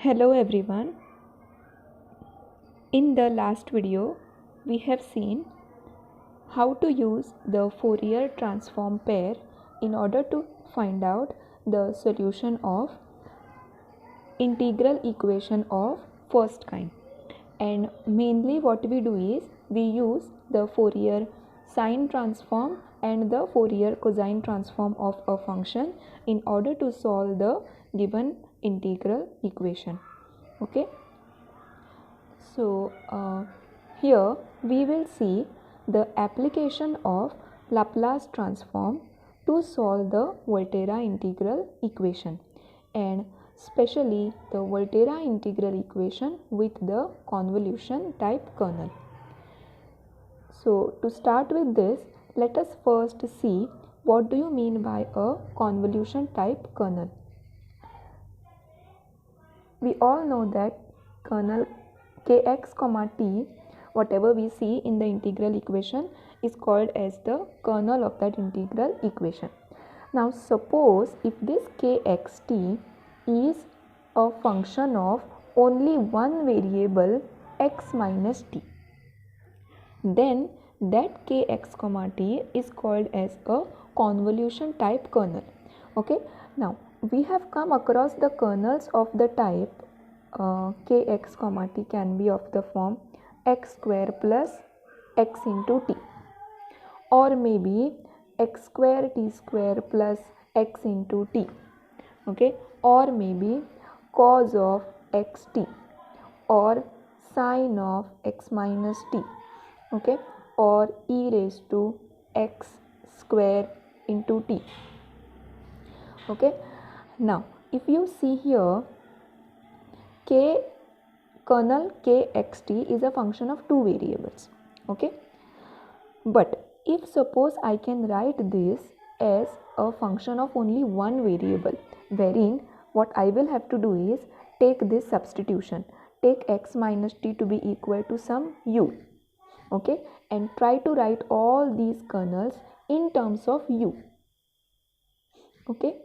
Hello everyone. In the last video, we have seen how to use the Fourier transform pair in order to find out the solution of integral equation of first kind. And mainly what we do is we use the Fourier sine transform and the Fourier cosine transform of a function in order to solve the given integral equation. Okay. So here we will see the application of Laplace transform to solve the Volterra integral equation, and especially the Volterra integral equation with the convolution type kernel. So to start with this, let us first see what do you mean by a convolution type kernel. We all know that kernel kx comma t, whatever we see in the integral equation, is called as the kernel of that integral equation. Now suppose if this kxt is a function of only one variable x minus t, then that kx comma t is called as a convolution type kernel. Okay, now we have come across the kernels of the type kx comma t can be of the form x square plus x into t, or maybe x square t square plus x into t. Okay, or maybe cos of xt or sine of x minus t. Okay, or e raised to x square into t. Okay, now if you see here, kernel kxt is a function of two variables. Okay, but if suppose I can write this as a function of only one variable, wherein what I will have to do is take this substitution, take x minus t to be equal to some u. Okay, and try to write all these kernels in terms of u. Okay,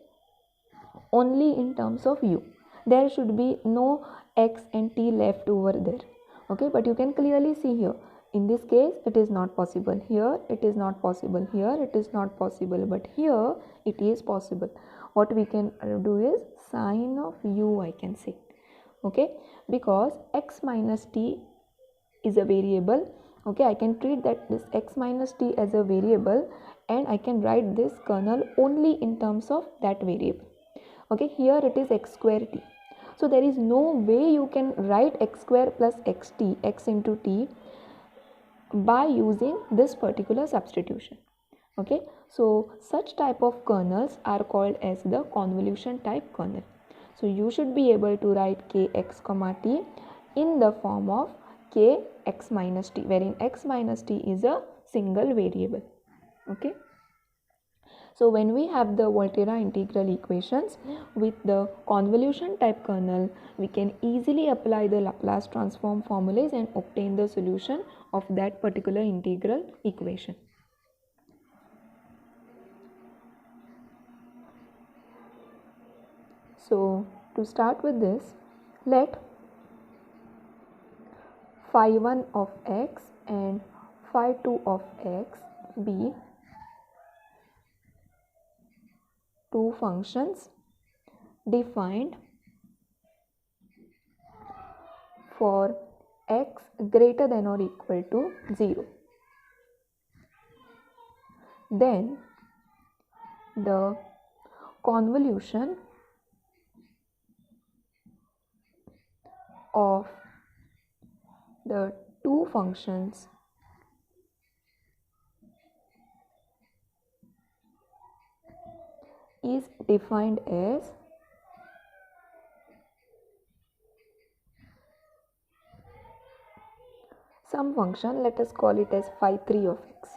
only in terms of u. There should be no x and t left over there. Okay, but you can clearly see here, in this case it is not possible, here it is not possible, here it is not possible, but here it is possible. What we can do is sine of u, I can say. Okay, because x minus t is a variable. Okay, I can treat that this x minus t as a variable, and I can write this kernel only in terms of that variable. Okay, here it is x square t, so there is no way you can write x square plus xt, x into t, by using this particular substitution. Okay, so such type of kernels are called as the convolution type kernel. So you should be able to write kx comma t in the form of kx minus t, wherein x minus t is a single variable. Okay, so when we have the Volterra integral equations with the convolution type kernel, we can easily apply the Laplace transform formulas and obtain the solution of that particular integral equation. So to start with this, let phi 1 of x and phi 2 of x be two functions defined for x greater than or equal to 0. Then the convolution of the two functions is defined as some function, let us call it as phi 3 of x.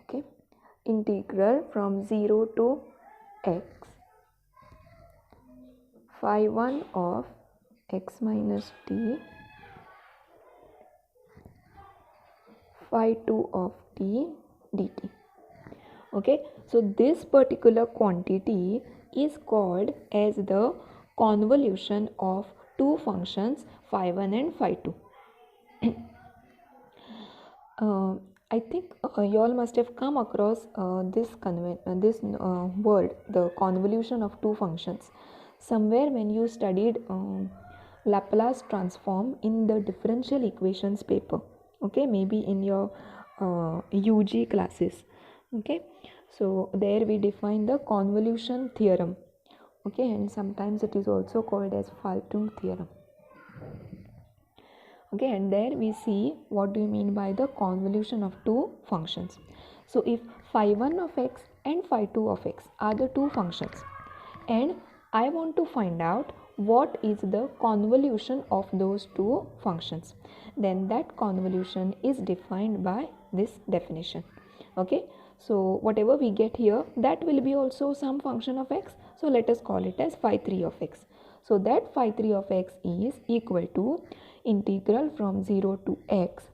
Okay, integral from 0 to x phi 1 of x minus t, phi 2 of t dt. Okay, so this particular quantity is called as the convolution of two functions phi1 and phi2. I think you all must have come across this word, the convolution of two functions, somewhere when you studied Laplace transform in the differential equations paper. Okay, maybe in your UG classes. Okay, so there we define the convolution theorem. Okay, and sometimes it is also called as Faltung theorem. Okay, and there we see what do you mean by the convolution of two functions. So if phi1 of x and phi2 of x are the two functions, and I want to find out what is the convolution of those two functions, then that convolution is defined by this definition. Okay, so whatever we get here, that will be also some function of x, so let us call it as phi3 of x. So that phi3 of x is equal to integral from 0 to x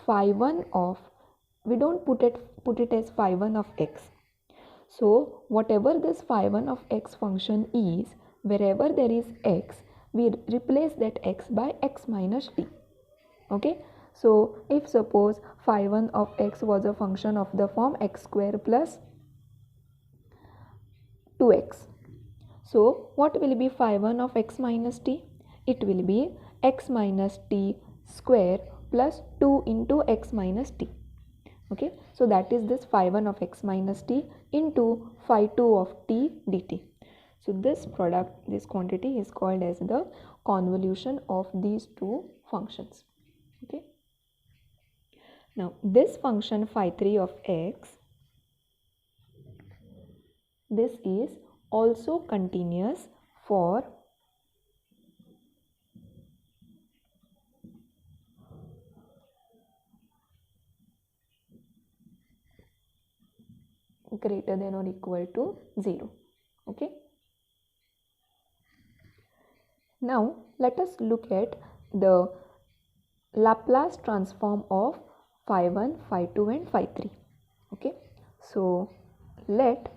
phi1 of, we don't put it as phi1 of x. So whatever this phi1 of x function is, wherever there is x, we replace that x by x minus t. Okay, so if suppose phi1 of x was a function of the form x square plus 2x, so what will be phi1 of x minus t? It will be x minus t square plus 2 into x minus t. Okay, so that is this phi1 of x minus t into phi2 of t dt. So this product, this quantity is called as the convolution of these two functions. Okay, now this function phi3 of x, this is also continuous for greater than or equal to 0. Okay, now let us look at the Laplace transform of phi1, phi2 and phi3. Okay, so let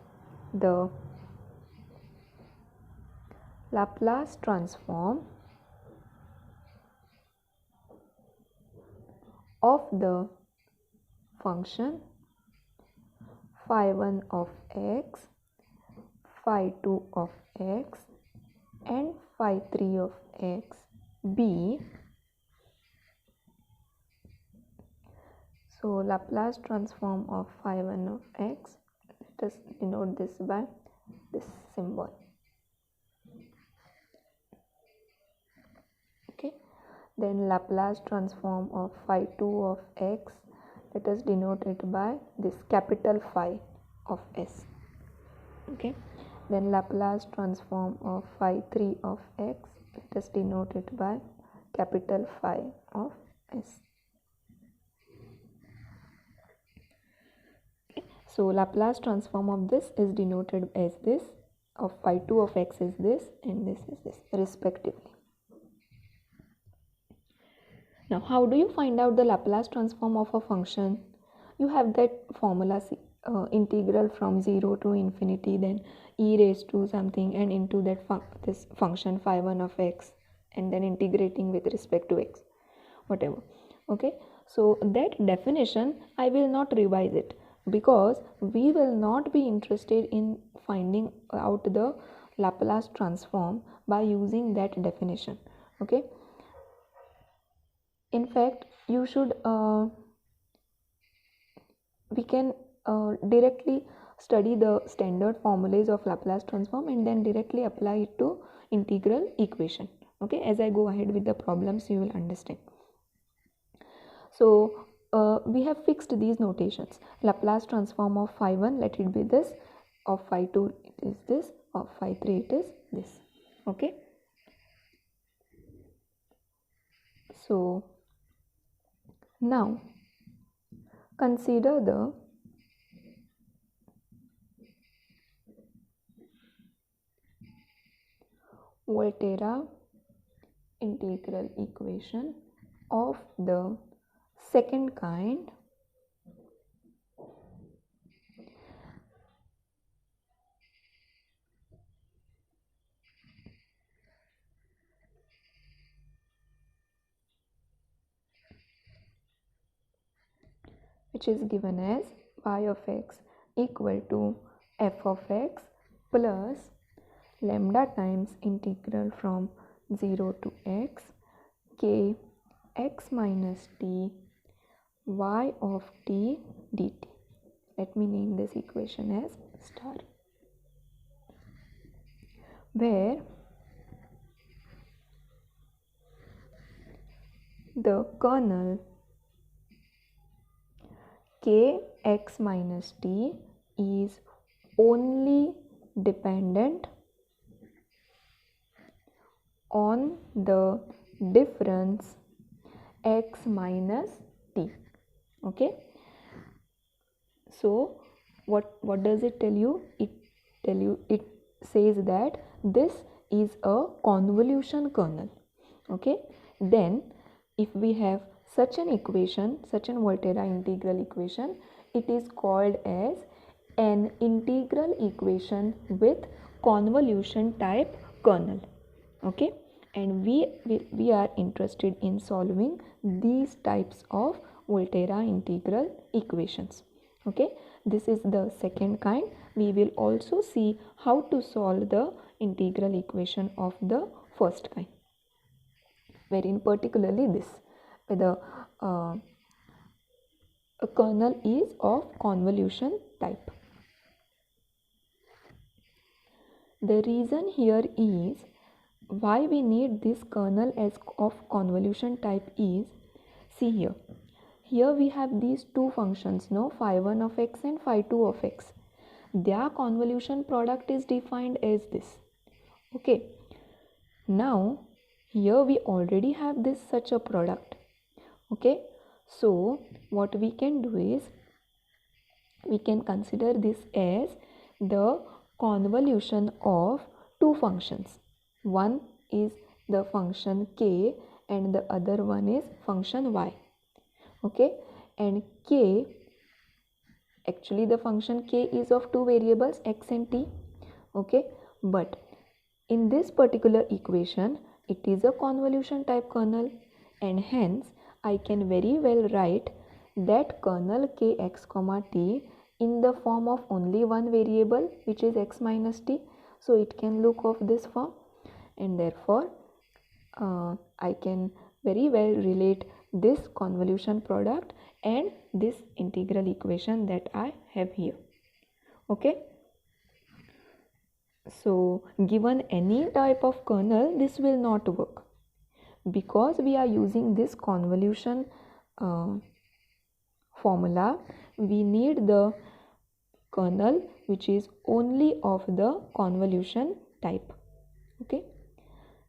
the Laplace transform of the function phi1 of x, phi2 of x and phi3 of x be, so Laplace transform of phi1 of x, let us denote this by this symbol. Okay, then Laplace transform of phi2 of x, let us denote it by this capital phi of s. Okay, then Laplace transform of phi3 of x, let us denote it by capital phi of s. Okay, so Laplace transform of this is denoted as this, of phi2 of x is this, and this is this respectively. Now how do you find out the Laplace transform of a function? You have that formula, integral from 0 to infinity, then e raised to something and into that this function phi1 of x, and then integrating with respect to x, whatever. Okay, so that definition I will not revise it, because we will not be interested in finding out the Laplace transform by using that definition. Okay, in fact you should we can directly study the standard formulas of Laplace transform and then directly apply it to integral equation. Okay, as I go ahead with the problems you will understand. So we have fixed these notations. Laplace transform of phi1, let it be this, of phi2 it is this, of phi3 it is this. Okay, so now consider the Volterra integral equation of the second kind which is given as y of x equal to f of x plus lambda times integral from 0 to x k x minus t y of t dt. Let me name this equation as star, where the kernel k x minus t is only dependent on the difference x minus t. Okay, so what does it tell you? It says that this is a convolution kernel. Okay, then if we have such an equation, such an Volterra integral equation, it is called as an integral equation with convolution type kernel. Okay, and we are interested in solving these types of Volterra integral equations. Okay, this is the second kind. We will also see how to solve the integral equation of the first kind, wherein particularly this, whether a kernel is of convolution type. The reason here is why we need this kernel as of convolution type is, see here we have these two functions, no, phi1 of x and phi2 of x. Their convolution product is defined as this. Okay, now here we already have this such a product. Okay, so what we can do is we can consider this as the convolution of two functions. One is the function k and the other one is function y. Okay, and k, actually the function k is of two variables x and t. Okay, but in this particular equation it is a convolution type kernel, and hence I can very well write that kernel kx comma t in the form of only one variable, which is x minus t. So it can look of this form, and therefore I can very well relate this convolution product and this integral equation that I have here. Okay, so given any type of kernel, this will not work, because we are using this convolution formula. We need the kernel which is only of the convolution type. Okay,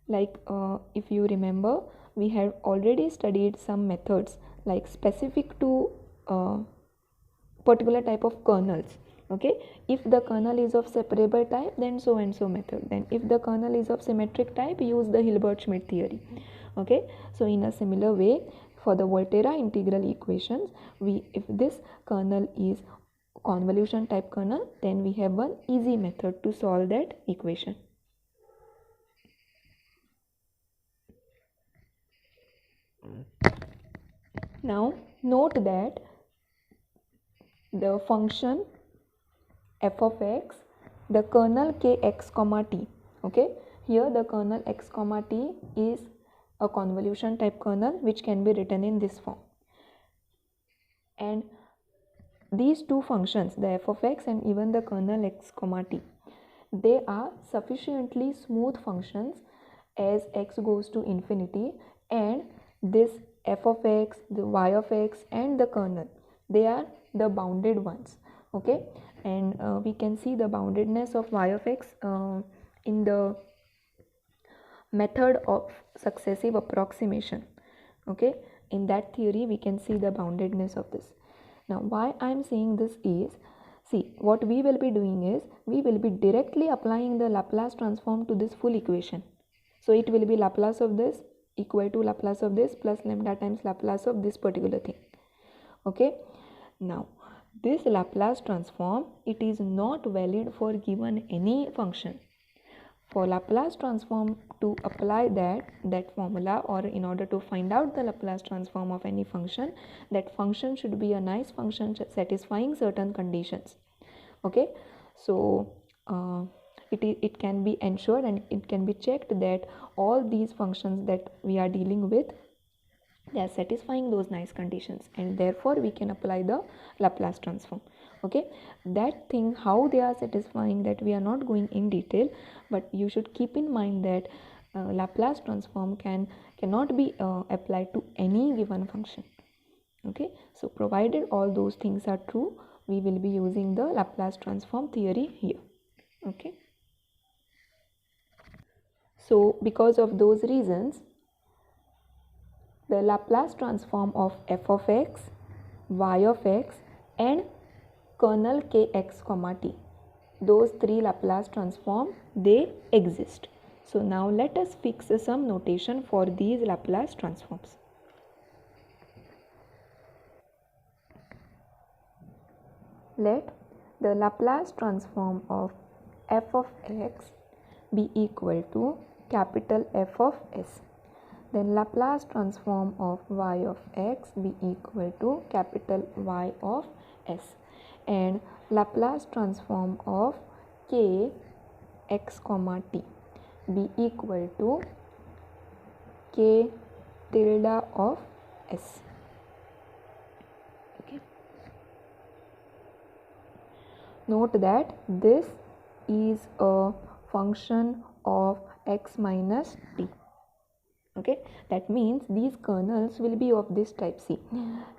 like if you remember, we have already studied some methods like specific to particular type of kernels. Okay, if the kernel is of separable type, then so and so method. Then if the kernel is of symmetric type, use the Hilbert-Schmidt theory. Okay, so in a similar way, for the Volterra integral equations, if this kernel is convolution type kernel, then we have one easy method to solve that equation. Now note that the function f of x, the kernel kx comma t. Okay, here the kernel x comma t is a convolution type kernel which can be written in this form, and these two functions, the f of x and even the kernel x comma t, they are sufficiently smooth functions as x goes to infinity, and this f of x, the y of x and the kernel, they are the bounded ones. Okay, and we can see the boundedness of y of x in the method of successive approximation. Okay, in that theory we can see the boundedness of this. Now why I am saying this is, see, what we will be doing is we will be directly applying the Laplace transform to this full equation. So it will be Laplace of this equal to Laplace of this plus lambda times Laplace of this particular thing. Okay, now this Laplace transform, it is not valid for given any function. For Laplace transform, to apply that formula, or in order to find out the Laplace transform of any function, that function should be a nice function satisfying certain conditions. Okay, so it can be ensured and it can be checked that all these functions that we are dealing with, they are satisfying those nice conditions, and therefore we can apply the Laplace transform. Okay, that thing how they are satisfying, that we are not going in detail, but you should keep in mind that Laplace transform cannot be applied to any given function. Okay, so provided all those things are true, we will be using the Laplace transform theory here. Okay, so because of those reasons, the Laplace transform of f of x, y of x and kernel kx comma t, those three Laplace transform, they exist. So now let us fix some notation for these Laplace transforms. Let the Laplace transform of f of x be equal to capital F of s. Then Laplace transform of y of x be equal to capital Y of s, and Laplace transform of k x comma t be equal to k tilde of s. Okay. Note that this is a function of x minus t. Okay, that means these kernels will be of this type, see,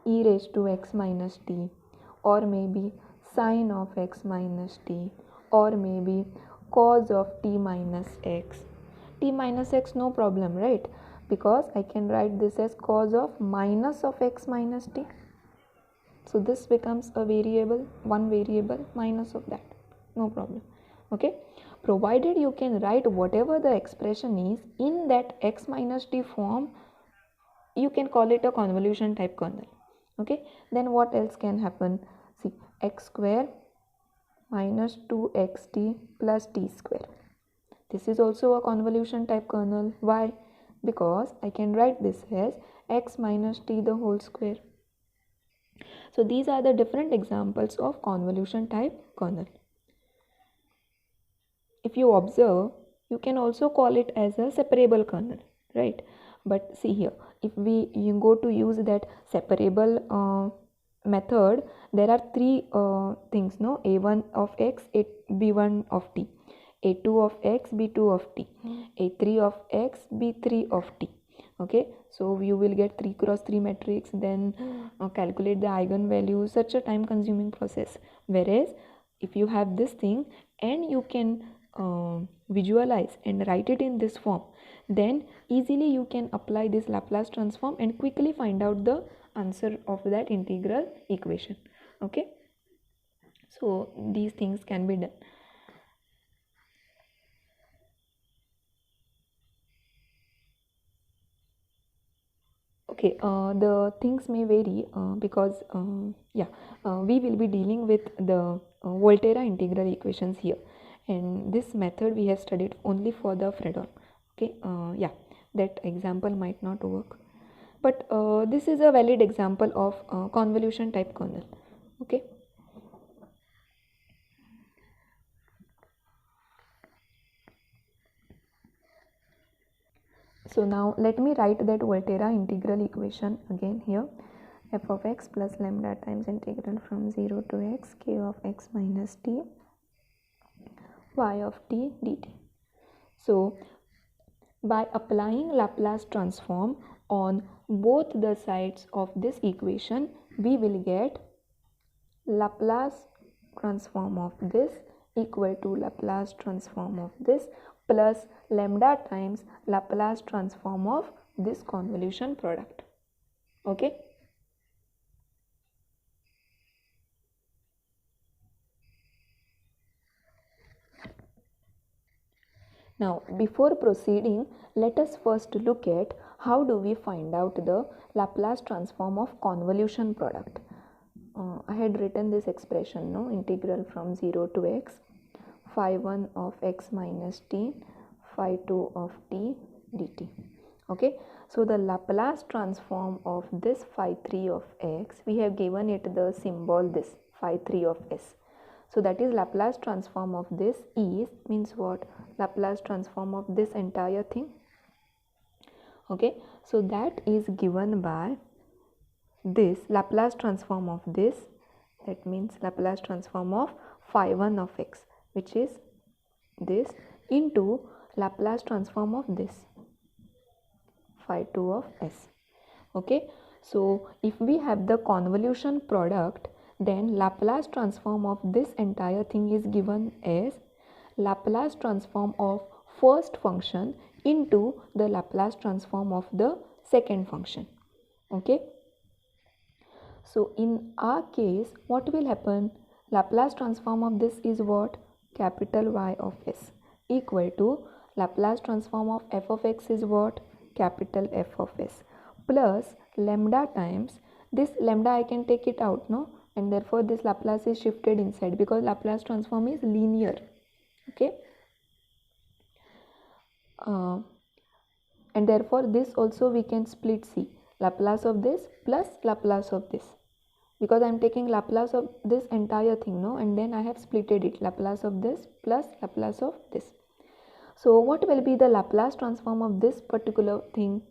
e raised to x minus t, or maybe sine of x minus t, or maybe cos of t minus x. T minus x, no problem, right? Because I can write this as cos of minus of x minus t. So this becomes a variable, one variable minus of that, no problem. Okay, provided you can write whatever the expression is in that x minus t form, you can call it a convolution type kernel. Okay, then what else can happen? See, x square minus 2xt plus t square. This is also a convolution type kernel. Why? Because I can write this as x minus t the whole square. So these are the different examples of convolution type kernel. If you observe, you can also call it as a separable kernel, right? But see here, if you go to use that separable method, there are three things, no? a1 of x, b1 of t, a2 of x, b2 of t, a3 of x, b3 of t. Okay, so you will get 3 cross 3 matrix, then calculate the eigenvalues, such a time consuming process. Whereas if you have this thing and you can visualize and write it in this form, then easily you can apply this Laplace transform and quickly find out the answer of that integral equation. Okay, so these things can be done. Okay, the things may vary because we will be dealing with the Volterra integral equations here, and this method we have studied only for the Fredholm. Okay, that example might not work, but this is a valid example of convolution type kernel. Okay. So now let me write that Volterra integral equation again here. F of x plus lambda times integral from 0 to x k of x minus t y of t dt. So by applying Laplace transform on both the sides of this equation, we will get Laplace transform of this equal to Laplace transform of this plus lambda times Laplace transform of this convolution product. Okay. Now, before proceeding, let us first look at how do we find out the Laplace transform of convolution product. I had written this expression, no, integral from 0 to x phi 1 of x minus t phi 2 of t dt. Okay, so the Laplace transform of this phi 3 of x, we have given it the symbol this phi 3 of s. So that is Laplace transform of this is means what? Laplace transform of this entire thing. Okay, so that is given by this Laplace transform of this, that means Laplace transform of phi 1 of x, which is this, into Laplace transform of this phi 2 of s. Okay, so if we have the convolution product, then Laplace transform of this entire thing is given as Laplace transform of first function into the Laplace transform of the second function. Okay, so in our case, what will happen? Laplace transform of this is what? Capital Y of s equal to Laplace transform of f of x is what? Capital F of s plus lambda times this lambda, I can take it out, no, and therefore this Laplace is shifted inside because Laplace transform is linear. Okay, and therefore this also we can split C, Laplace of this plus Laplace of this, because I am taking Laplace of this entire thing, no, and then I have splitted it, Laplace of this plus Laplace of this. So what will be the Laplace transform of this particular thing?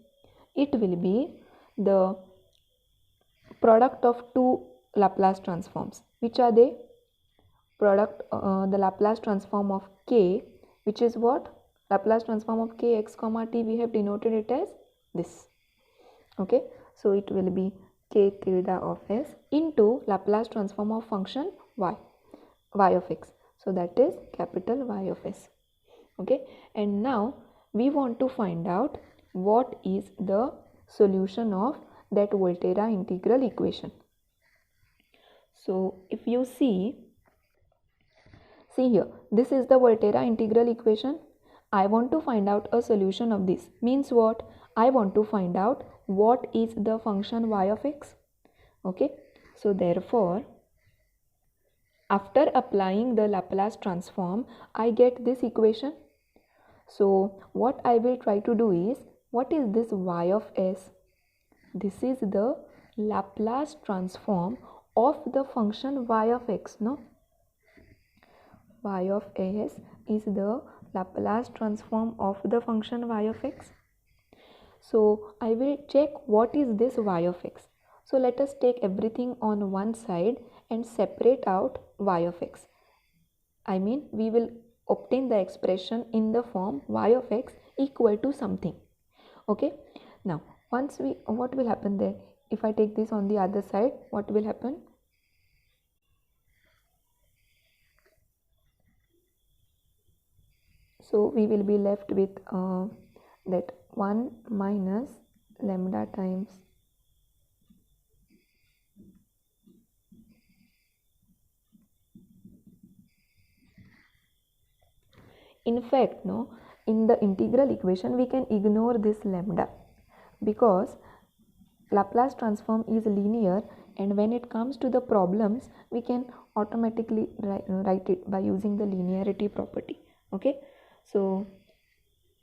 It will be the product of two Laplace transforms. Which are they? The Laplace transform of k, which is what? Laplace transform of k x comma t, we have denoted it as this. Okay, so it will be k tilde of s into Laplace transform of function y of x, so that is capital Y of s. Okay, and now we want to find out what is the solution of that Volterra integral equation. So if you see here, this is the Volterra integral equation. I want to find out a solution of this. Means what? I want to find out what is the function y of x. Okay, so therefore after applying the Laplace transform, I get this equation. So what I will try to do is, what is this y of s? This is the Laplace transform of the function y of x, no? Y of s is the Laplace transform of the function y of x. So I will check what is this y of x. So let us take everything on one side and separate out y of x. I mean, we will obtain the expression in the form y of x equal to something. Okay, now once we, what will happen there? If I take this on the other side, what will happen? So we will be left with that 1 minus lambda times in fact, no, in the integral equation we can ignore this lambda because Laplace transform is linear, and when it comes to the problems we can automatically write it by using the linearity property. Okay, so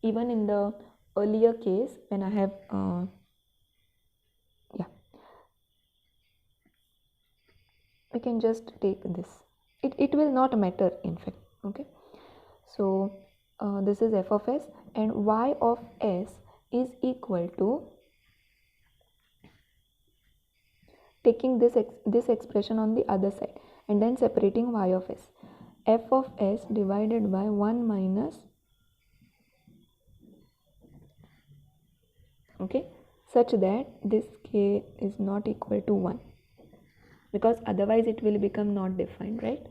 even in the earlier case when I have we can just take this, it will not matter in fact. Okay, so this is f of s, and y of s is equal to taking this expression on the other side and then separating y of s, f of s divided by 1 minus, okay, such that this k is not equal to 1, because otherwise it will become not defined, right?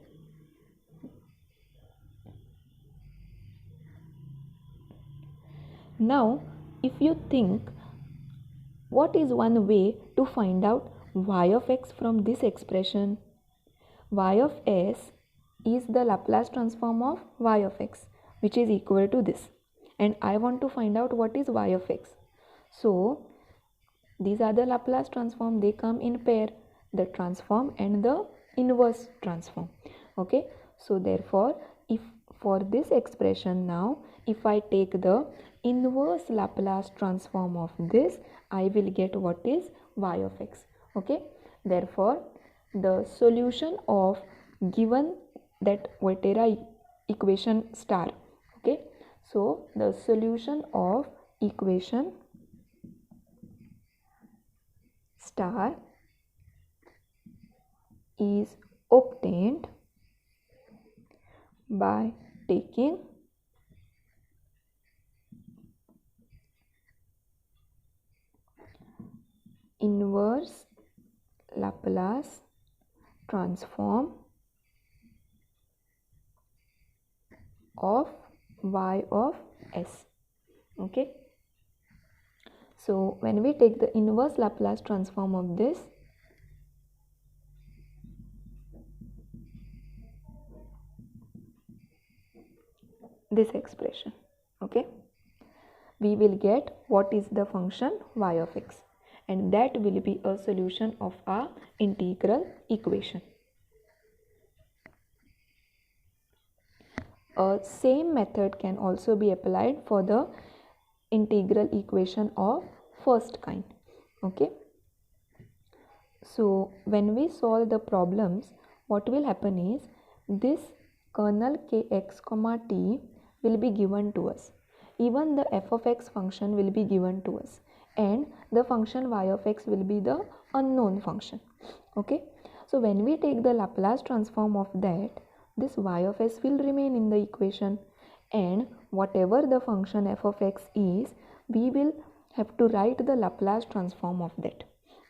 Now if you think, what is one way to find out y of x from this expression? Y of s is the Laplace transform of y of x, which is equal to this, and I want to find out what is y of x. So these are the Laplace transform, they come in pair, the transform and the inverse transform. Okay, so therefore if for this expression now, if I take the inverse Laplace transform of this, I will get what is y of x. Okay, therefore the solution of given that Volterra equation star. Okay, so the solution of equation star is obtained by taking inverse Laplace transform of y of s. Okay, so when we take the inverse Laplace transform of this expression, okay, we will get what is the function y of x, and that will be a solution of our integral equation. A same method can also be applied for the integral equation of first kind. Okay, so when we solve the problems, what will happen is this kernel kx comma t will be given to us. Even the f of x function will be given to us, and the function y of x will be the unknown function. Okay, so when we take the Laplace transform of that, this y of s will remain in the equation, and whatever the function f of x is, we will have to write the Laplace transform of that.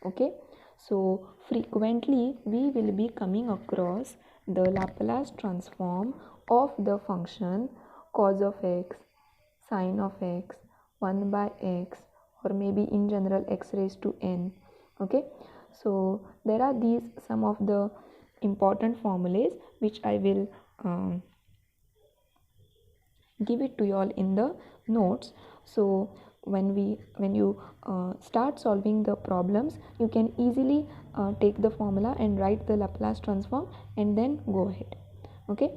Okay, so frequently we will be coming across the Laplace transform of the function cos of x, sin of x, 1 by x, or maybe in general x raised to n. Okay, so there are these some of the important formulas which I will give it to you all in the notes. So when you start solving the problems, you can easily take the formula and write the Laplace transform and then go ahead. Okay,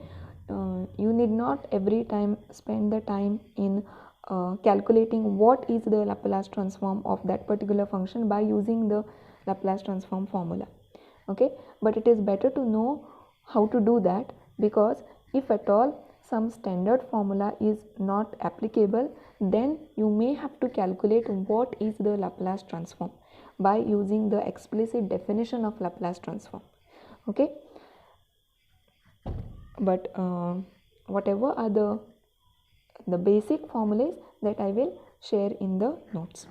you need not every time spend the time in calculating what is the Laplace transform of that particular function by using the Laplace transform formula. Okay, but it is better to know how to do that, because if at all some standard formula is not applicable, then you may have to calculate what is the Laplace transform by using the explicit definition of Laplace transform. Okay, but whatever are the basic formulas that I will share in the notes.